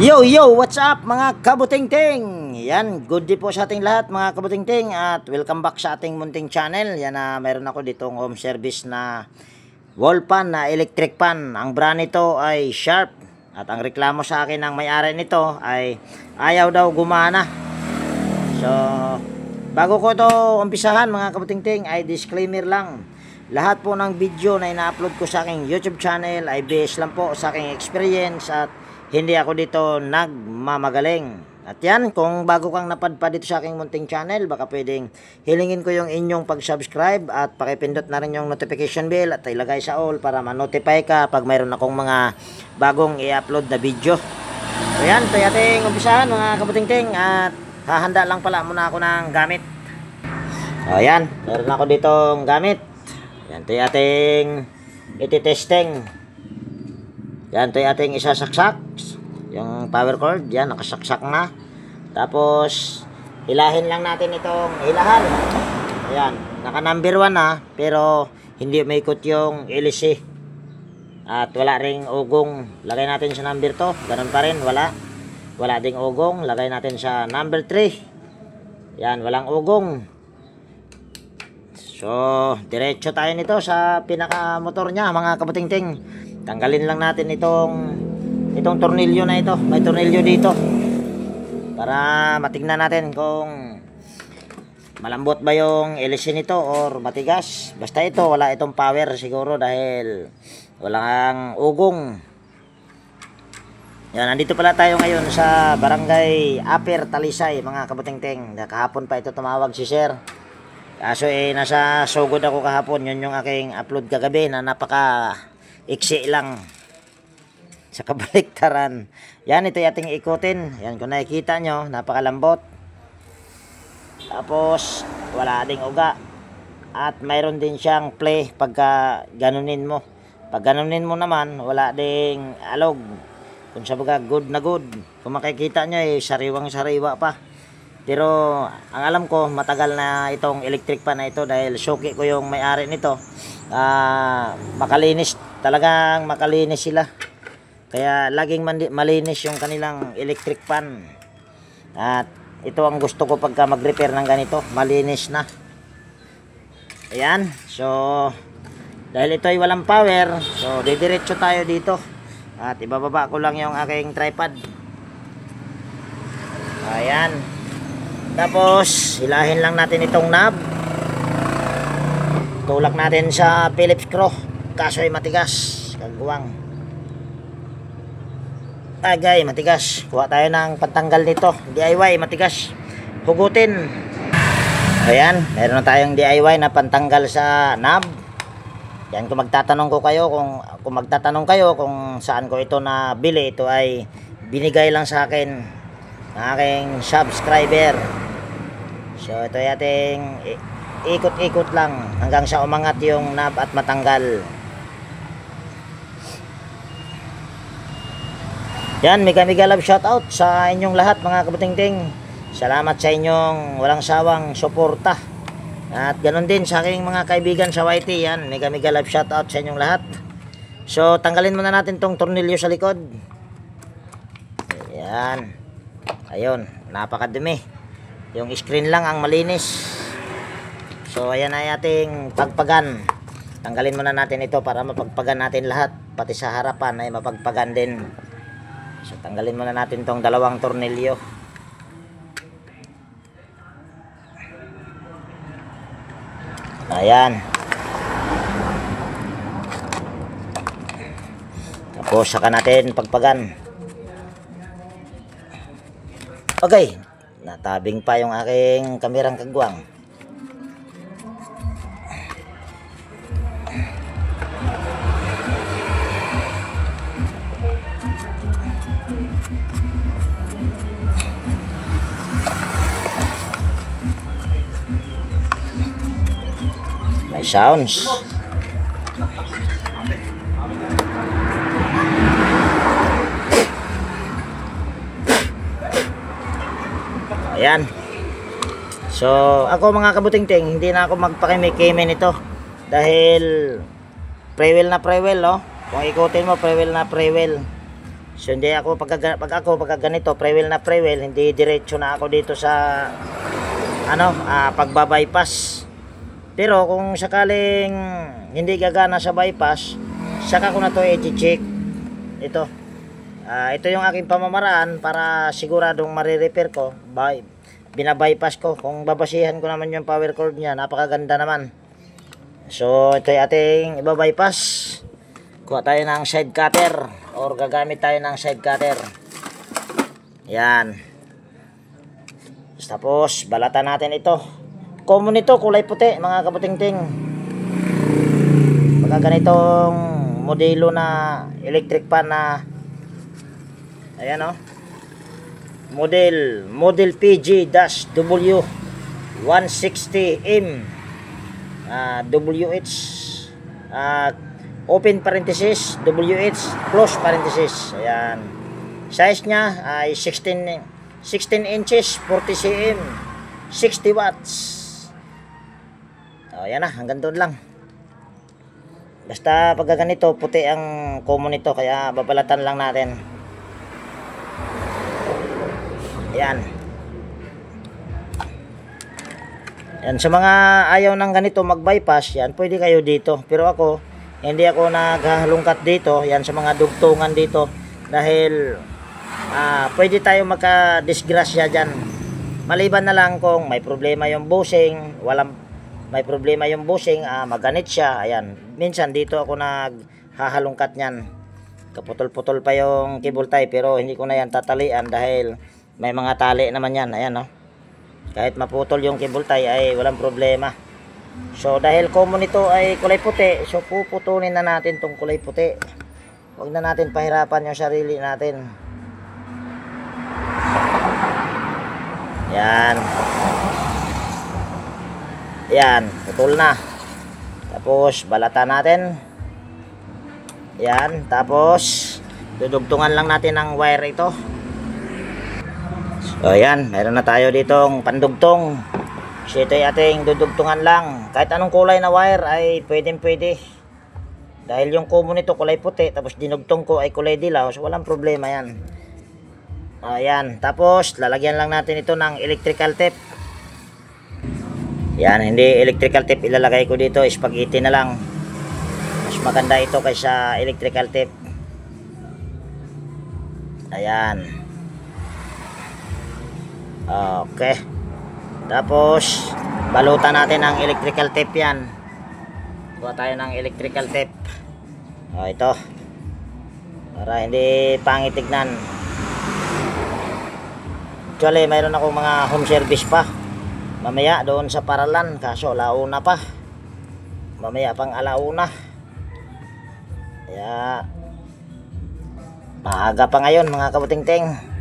Yo, what's up mga kabutingting? Yan, good day po sa ating lahat mga kabutingting at welcome back sa ating munting channel. Yan na mayroon ako ditong home service na wall fan na electric fan. Ang brand nito ay Sharp at ang reklamo sa akin ng may-ari nito ay ayaw daw gumana. So, bago ko ito umpisahan mga kabutingting ay disclaimer lang. Lahat po ng video na ina-upload ko sa aking YouTube channel ay based lang po sa aking experience at hindi ako dito nagmamagaling. At yan, kung bago kang napadpad dito sa aking munting channel, baka pwedeng hilingin ko yung inyong pag-subscribe at pakipindot na rin yung notification bell at ilagay sa all para ma-notify ka pag mayroon akong mga bagong i-upload na video. So yan, ito yung ating umpisahan mga kabutingting at hahanda lang pala muna ako ng gamit. So yan, meron ako ditong gamit. Yan, ito yung ating iti-testing. Yan, ito yung ating isasaksak. Yung power cord, yan, nakasaksak na. Tapos, hilahin lang natin itong hilahan. Ayan, naka number 1 na, pero hindi umiikot yung LC. At wala ring ugong. Lagay natin sa number 2. Ganun pa rin, wala. Wala ding ugong. Lagay natin sa number 3. Yan, walang ugong. So, diretso tayo nito sa pinaka-motor niya, mga kabutingting. Tanggalin lang natin itong tornilyo na ito. May tornilyo dito para matignan natin kung malambot ba yung LC nito or matigas. Basta ito, wala itong power siguro dahil walang ugong. Yan, nandito pala tayo ngayon sa Barangay Upper Talisay mga kabutingting. Kahapon pa ito tumawag si sir. Kaso nasa sugod ako kahapon. Yun yung aking upload kagabi na napaka iksi lang sa kabaliktaran. Yan, ito yung ating ikutin. Yan, kung nakikita nyo, napakalambot. Tapos wala ding uga at mayroon din siyang play pagka ganunin mo. Pag ganunin mo naman, wala ding alog. Kung sabaga good na good. Kung makikita nyo sariwang sariwa pa. Pero ang alam ko, matagal na itong electric fan na ito dahil suki ko yung may-ari nito. Makalinis, talagang makalinis sila. Kaya laging malinis yung kanilang electric fan. At ito ang gusto ko pagka mag-repair ng ganito, malinis na. Ayan, so dahil ito ay walang power, so didiretso tayo dito. At ibababa ko lang yung aking tripod. Ayan. Tapos hilahin lang natin itong knob. Tulak natin sa Phillips screw. Kaso ay matigas, kagwang. Agay, matigas. Kuha tayo ng pantanggal nito. DIY, matigas. Hugutin. Ayan, meron na tayong DIY na pantanggal sa knob. Yan, kung magtatanong kayo kung saan ko ito nabili, ito ay binigay lang sa akin ng aking subscriber. So ito ay ating ikot-ikot lang hanggang sa umangat yung knob at matanggal. Yan, mega love shoutout sa inyong lahat mga kabutingting. Salamat sa inyong walang sawang suporta. At ganun din sa aking mga kaibigan sa YT. Yan, mega love shoutout sa inyong lahat. So tanggalin muna natin tong tornilyo sa likod. Yan. Ayun, napakadumi. Yung screen lang ang malinis. So ayan ay ating pagpagan. Tanggalin muna natin ito para mapagpagan natin lahat. Pati sa harapan ay mapagpagan din. So tanggalin muna natin tong dalawang tornilyo. Ayan. Tapos saka natin pagpagan. Okay, natabing pa yung aking kamerang kagwang. May sounds. Ayan. So, ako mga kabutingting, hindi na ako magpakimik-kimi nito. Dahil pre-wheel na pre-wheel, oh. Kung ikutin mo, pre-wheel na pre-wheel. So hindi ako pag ganito pre-wheel na pre-wheel, hindi diretso na ako dito sa pagba-bypass. Pero kung sakaling hindi gagana sa bypass, saka ko na to i-check. Ito yung aking pamamaraan para siguradong marirepair ko. Binabypass ko. Kung babasihan ko naman yung power cord niya, napakaganda naman. So ito yung ating iba-bypass. Kuha tayo ng side cutter or gagamit tayo ng side cutter. Yan. Tapos balatan natin ito. Common ito, kulay puti mga kabutingting. Pagka ganitong modelo na electric fan na ayan model PG-W160M WH open parenthesis WH close parenthesis. Ayan, size nya ay 16 inches 40 cm 60 watts. Ayan na, hanggang doon lang. Basta pagka ganito puti ang common nito, kaya babalatan lang natin. Ayan. Yan, sa mga ayaw ng ganito mag-bypass, yan, pwede kayo dito. Pero ako, hindi ako naghalungkat dito, yan, sa mga dugtungan dito. Dahil, pwede tayo magka-disgrasya dyan. Maliban na lang kung may problema yung bushing, maganit siya, ayan. Minsan dito ako naghahalungkat nyan. Kaputol-putol pa yung cable tie, pero hindi ko na yan tatalian dahil may mga tali naman yan, ayan kahit maputol yung cable tie ay walang problema. So dahil common ito ay kulay puti, so puputulin na natin tong kulay puti. Huwag na natin pahirapan yung sarili natin. Yan. Yan, putol na. Tapos balatan natin. Yan, tapos dudugtungan lang natin ang wire ito. So ayan, meron na tayo ditong pandugtong. So ito ay ating dudugtungan lang. Kahit anong kulay na wire ay pwede. Dahil yung common nito kulay puti, tapos dinugtong ko ay kulay dilaw, so walang problema yan. Ayan, tapos lalagyan lang natin ito ng electrical tape. Yan, hindi electrical tape ilalagay ko dito, spaghetti na lang. Mas maganda ito kaysa electrical tape. Ayan. Okay. Tapos balutan natin ang electrical tape yan. Kuha tayo ng electrical tape. Ito. Para hindi pangit tignan. Actually, mayroon akong mga home service pa. Mamaya doon sa Paralan, kaso alauna pa. Mamaya pang alauna. Kaya maaga pa ngayon mga kabutingting.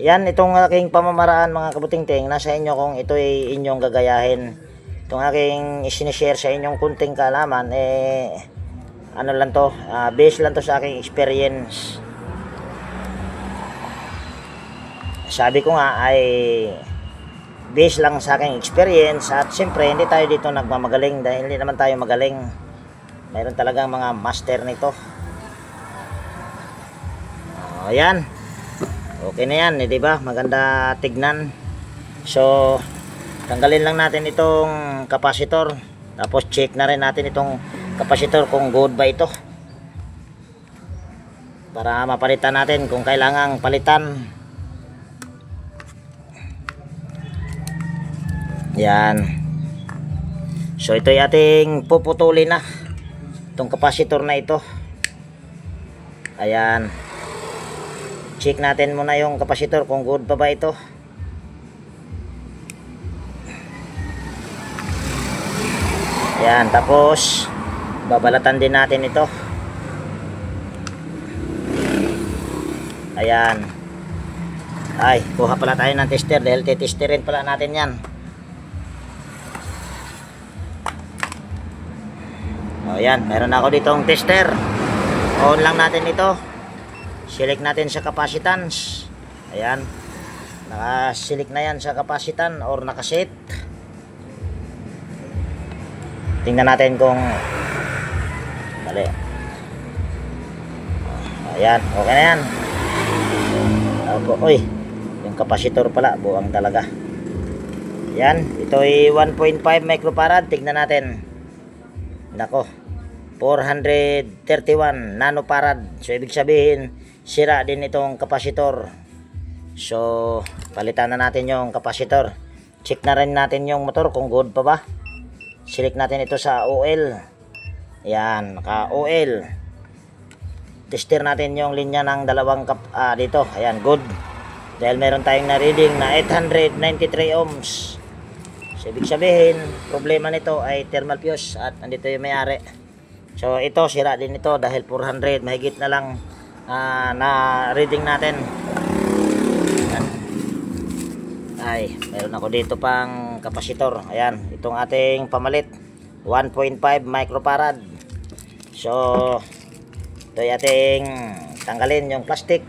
Yan, itong aking pamamaraan mga kabutingting, nasa inyo kung ito ay inyong gagayahin. Itong aking isinishare sa inyong kunting kaalaman, ano lang to, base lang to sa aking experience. Sabi ko nga ay base lang sa aking experience, at siyempre hindi tayo dito nagmamagaling dahil hindi naman tayo magaling. Mayroon talagang mga master nito. Ayan. Okay na yan, di ba? Maganda tignan. So, tanggalin lang natin itong capacitor. Tapos check na rin natin itong capacitor kung good ba ito. Para mapalitan natin kung kailangang palitan. Yan. So, ito yung ating puputulin na. Itong capacitor na ito. Ayan. Check natin muna yung capacitor kung good pa ba ito. Yan, tapos babalatan din natin ito. Ayan. Ay, kuha pala tayo ng tester dahil titesterin pala natin yan. Ayan, meron ako ditong tester. On lang natin ito. Select natin sa capacitance. Ayan. Naka-select na yan sa capacitance or nakaset. Tingnan natin kung mali. Ayan, okay na yan. Oy, yung capacitor pala, buang talaga. Yan, ito ay 1.5 microfarad. Tignan natin. Nako, 431 nanofarad. So ibig sabihin, sira din itong capacitor. So palitan na natin yung capacitor. Check na rin natin yung motor kung good pa ba. Select natin ito sa oil. Yan, naka oil. Tester natin yung linya ng dalawang dito. Ayan, good. Dahil meron tayong na reading na 893 ohms. So ibig sabihin, problema nito ay thermal fuse at nandito yung may-ari. So ito, sira din ito dahil 400, mahigit na lang na reading natin. Ayan. Ay, meron ako dito pang kapasitor. Ayan, itong ating pamalit, 1.5 microfarad. So ito yung ating tanggalin yung plastic.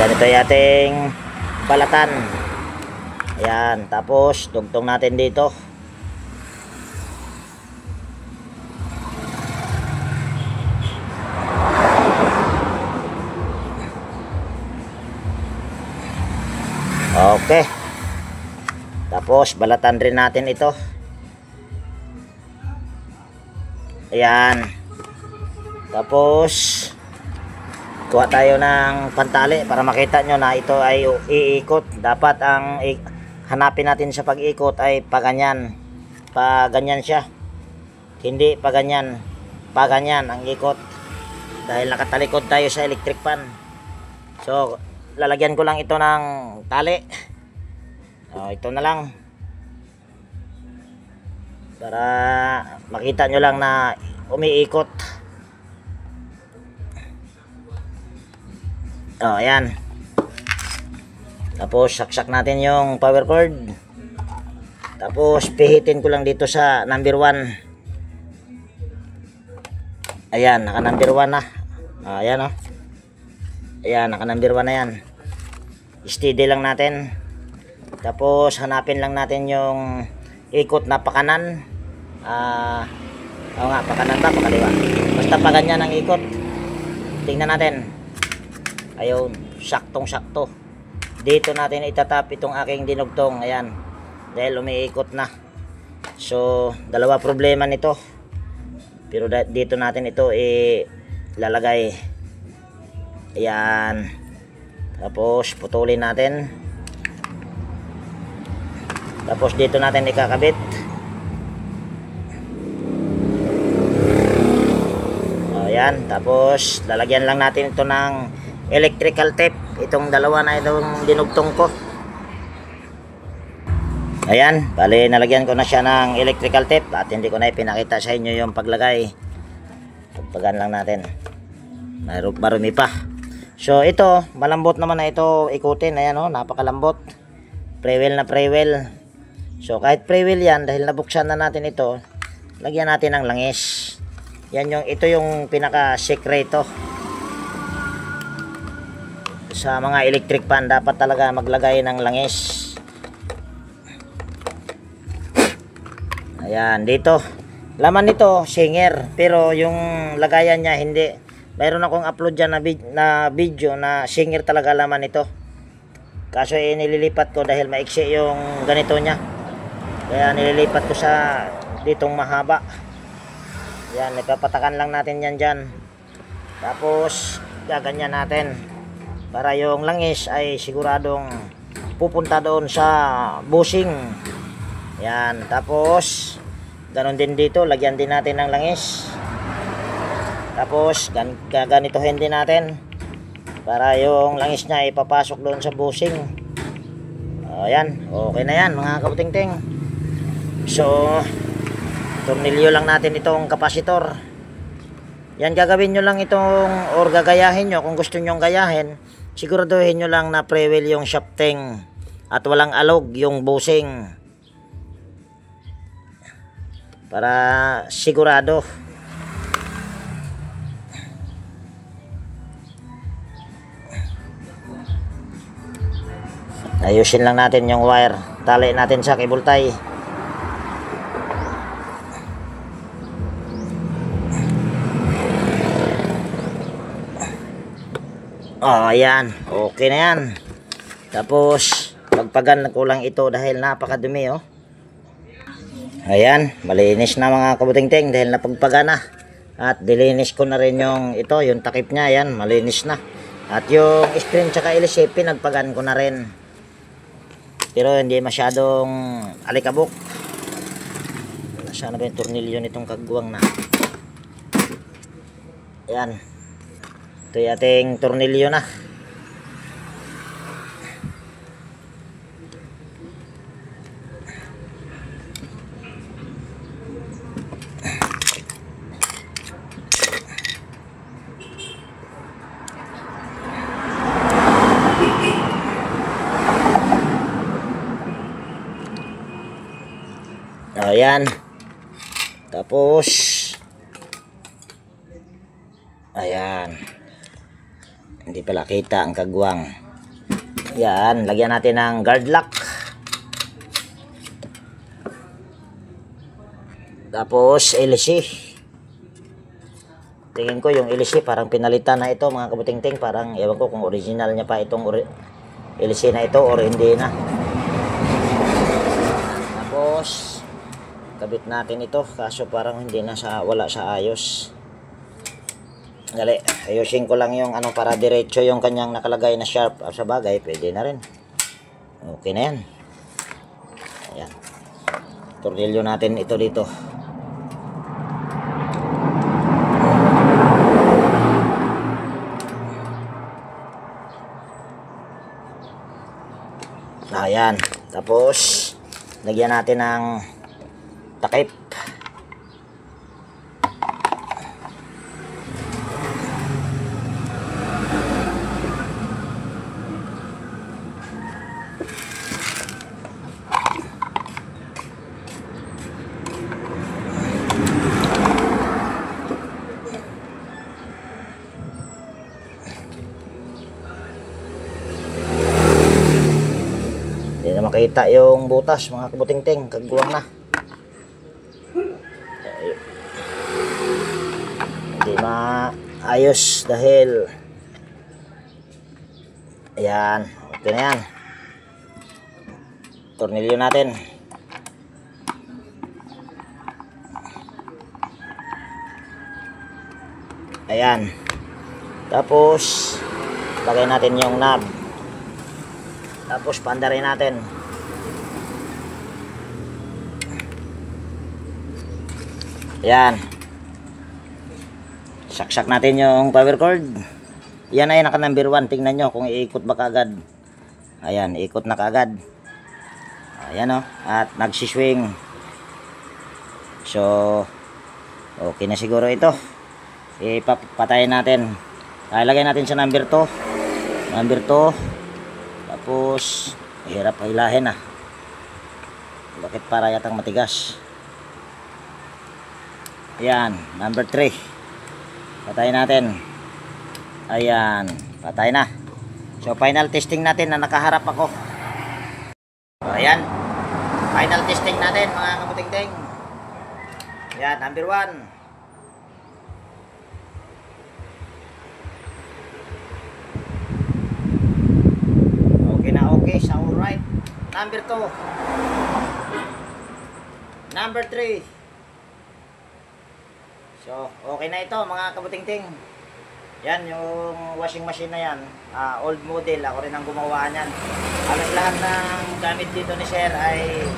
Ayan, ito yung ating balatan. Ayan, tapos dugtong natin dito. Okay. Tapos balatan rin natin ito. Ayan. Tapos kuha tayo ng pantali para makita nyo na ito ay iikot. Dapat ang hanapin natin sa pag-ikot ay paganyan. Paganyan siya. Hindi paganyan. Paganyan ang ikot. Dahil nakatalikod tayo sa electric fan. So lalagyan ko lang ito ng tali. Ito na lang para makita nyo lang na umiikot. Ayan. Tapos saksak natin yung power cord. Tapos pihitin ko lang dito sa number 1. Ayan, naka number 1 na. Ayan o. Ayan, naka number 1 na yan. Steady lang natin. Tapos hanapin lang natin yung ikot na pakanan. Oo nga, pakanan ba? Pakaliwa. Basta pa ganyan ang ikot. Tingnan natin. Ayun, saktong sakto. Dito natin itatap itong aking dinugtong. Ayan, dahil umiikot na. So dalawa problema nito. Pero dito natin ito ilalagay. Ayan. Tapos putulin natin. Tapos dito natin ikakabit. Ayan. Tapos lalagyan lang natin ito ng electrical tape. Itong dalawa na itong dinugtong ko. Ayan. Bali nalagyan ko na siya ng electrical tape. At hindi ko na ipinakita sa inyo yung paglagay. Pagpagan lang natin. Marumi pa. So ito, malambot naman na ito ikutin. Ayan o, napakalambot. Pre-wheel na pre-wheel. So kahit pre-wheel yan, dahil nabuksan na natin ito, lagyan natin ng langis. Yan yung, ito yung pinaka-secreto. Sa mga electric fan, dapat talaga maglagay ng langis. Ayan, dito. Laman nito, Singer. Pero yung lagayan niya, hindi. Mayroon akong upload dyan na video na Singer talaga laman ito. Kaso nililipat ko dahil maiksi yung ganito niya. Kaya nililipat ko sa ditong mahaba. Yan, ipapatakan lang natin yan dyan. Tapos, gaganyan natin. Para yung langis ay siguradong pupunta doon sa bushing. Yan, tapos ganon din dito, lagyan din natin ng langis. Tapos gaganituhin din natin para yung langis niya ipapasok doon sa bushing. Ayan, okay na yan mga kabutingting. So tornilyo lang natin itong kapasitor. Yan, gagawin nyo lang itong, or gagayahin nyo kung gusto nyo gayahin. Siguraduhin nyo lang na pre-wheel yung shafting at walang alog yung bushing. Para sigurado. Ayusin lang natin yung wire. Tali natin sa cable tie. Oh, ayan. Okay na yan. Tapos, pagpagan ko lang ito dahil napakadumi, oh. Ayan, malinis na mga kabuting-ting dahil napagpaga na. At dilinis ko na rin yung ito, yung takip niya, ayan, malinis na. At yung screen tsaka LC, pinagpagan ko na rin. Pero hindi masyadong alikabok. Nasaan na ba yung tornilyo nitong kagwang na? Ayan. Ito yung ating tornilyo na. Ayan. Tapos ayan. Hindi pala kita ang kagwang. Yan, lagyan natin ng guard lock. Tapos LC. Tingin ko yung LC parang pinalitan na ito mga kabuting-ting. Parang ewan ko kung original niya pa itong LC na ito or hindi na. Tapos kabit natin ito kaso parang hindi na wala sa ayos. Dali, ayusin ko lang yung ano para diretso yung kanyang nakalagay na sharp. Sa bagay, pwede na rin. Okay na yan. Ayan. Tornilyo natin ito dito. Ayan. Tapos, lagyan natin ng takip. Hindi na makita yung butas mga kabuting-ting, kagwang na. Hindi maayos dahil ayan, okay na yan. Tornilyo natin. Ayan. Tapos lagay natin yung knob. Tapos pandarin natin. Ayan. Saksak natin yung power cord. Yan ay naka number 1. Tingnan nyo kung iikot ba kagad. Ayan, ikot na kagad. Ayan o. At nagsiswing. So, okay na siguro ito. Ipapatayin natin. Lagay natin sa number 2. Number 2. Tapos, hirap hilahin ah. Bakit para yatang matigas? Ayan, number 3. Patayin natin. Ayan, patay na. So, final testing natin na nakaharap ako. Ayan. Final testing natin mga kabuting-ting. Ayan, number 1. Okay na okay, so alright. Number 2. Number 3. So, okay na ito mga kabuting-ting. Yan, yung washing machine na yan. Old model. Ako rin ang gumawa niyan. Halos lahat ng gamit dito ni Sir ay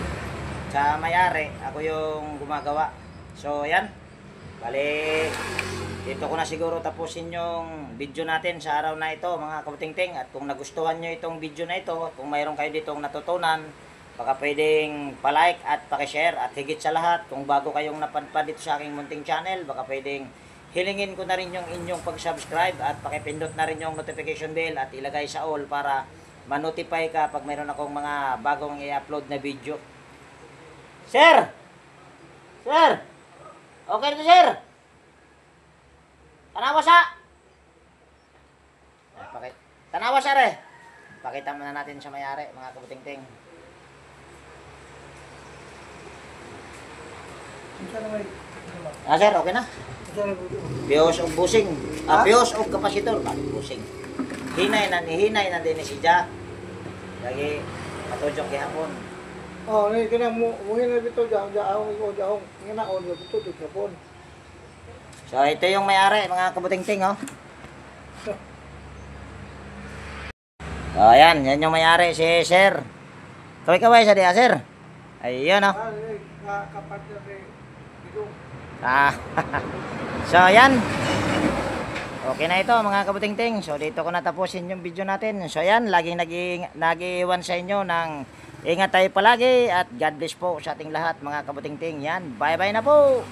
sa may-ari. Ako yung gumagawa. So, yan. Bali, dito ko na siguro tapusin yung video natin sa araw na ito mga kabuting-ting. At kung nagustuhan nyo itong video na ito, kung mayroon kayo ditong natutunan, baka pwedeng palike at pakishare. At higit sa lahat, kung bago kayong napadpad dito sa aking munting channel, baka pwedeng hilingin ko na rin yung inyong pag-subscribe at pakipindot na rin yung notification bell at ilagay sa all para ma-notify ka pag mayroon akong mga bagong i-upload na video. Sir! Sir! Okay na sir! Tanawa sa! Tanawa sir eh! Pakita muna natin sa may-ari, mga kabuting-ting. Sir, okay na? Piyos o busing. Piyos o kapasitor. Busing. Hinay na din ni si Ja. Lagi matujok gihapon. Ni kana mo na bitaw jaong. Ngana on bitaw gihapon. So ito yung may-ari, mga kabuting-ting, oh. So yan yung may-ari si Sir. Kaway-kaway sa diya, Sir. Ayun, oh. Kapatid ni Bidong. So yan. Okay na ito, mga kabuting-ting. So dito ko natapusin yung video natin. So yan, laging nag-iwan sa inyo ng ingat tayo palagi at God bless po sa ating lahat, mga kabuting-ting. Yan, bye-bye na po.